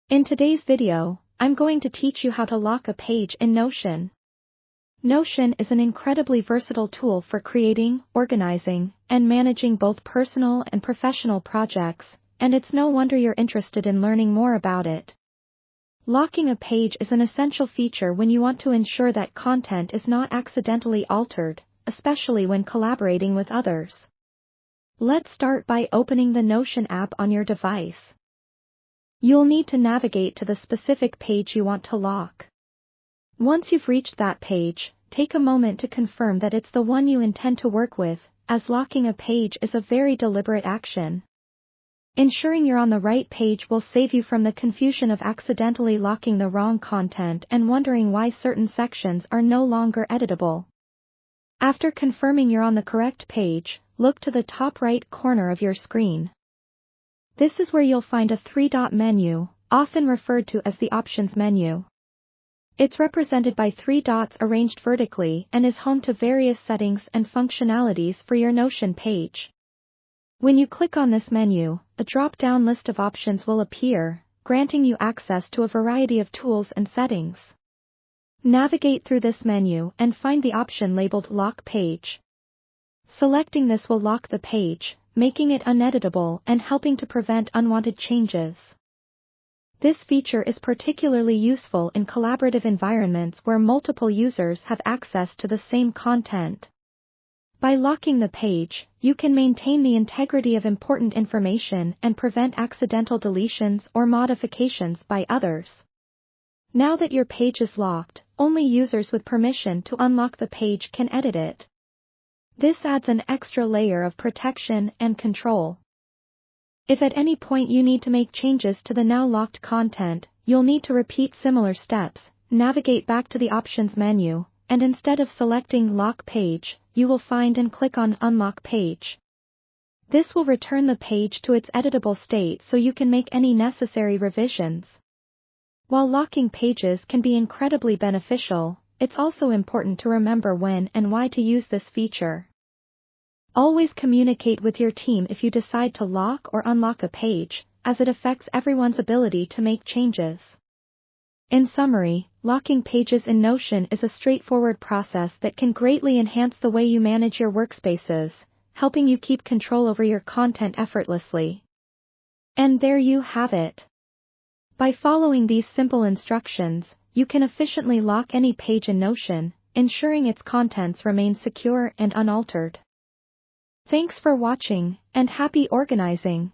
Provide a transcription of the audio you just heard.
In today's video, I'm going to teach you how to lock a page in Notion. Notion is an incredibly versatile tool for creating, organizing, and managing both personal and professional projects, and it's no wonder you're interested in learning more about it. Locking a page is an essential feature when you want to ensure that content is not accidentally altered, especially when collaborating with others. Let's start by opening the Notion app on your device. You'll need to navigate to the specific page you want to lock. Once you've reached that page, take a moment to confirm that it's the one you intend to work with, as locking a page is a very deliberate action. Ensuring you're on the right page will save you from the confusion of accidentally locking the wrong content and wondering why certain sections are no longer editable. After confirming you're on the correct page, look to the top right corner of your screen. This is where you'll find a three-dot menu, often referred to as the Options menu. It's represented by three dots arranged vertically and is home to various settings and functionalities for your Notion page. When you click on this menu, a drop-down list of options will appear, granting you access to a variety of tools and settings. Navigate through this menu and find the option labeled Lock Page. Selecting this will lock the page, making it uneditable and helping to prevent unwanted changes. This feature is particularly useful in collaborative environments where multiple users have access to the same content. By locking the page, you can maintain the integrity of important information and prevent accidental deletions or modifications by others. Now that your page is locked, only users with permission to unlock the page can edit it. This adds an extra layer of protection and control. If at any point you need to make changes to the now locked content, you'll need to repeat similar steps, navigate back to the Options menu, and instead of selecting Lock Page, you will find and click on Unlock Page. This will return the page to its editable state so you can make any necessary revisions. While locking pages can be incredibly beneficial, it's also important to remember when and why to use this feature. Always communicate with your team if you decide to lock or unlock a page, as it affects everyone's ability to make changes. In summary, locking pages in Notion is a straightforward process that can greatly enhance the way you manage your workspaces, helping you keep control over your content effortlessly. And there you have it. By following these simple instructions, you can efficiently lock any page in Notion, ensuring its contents remain secure and unaltered. Thanks for watching, and happy organizing!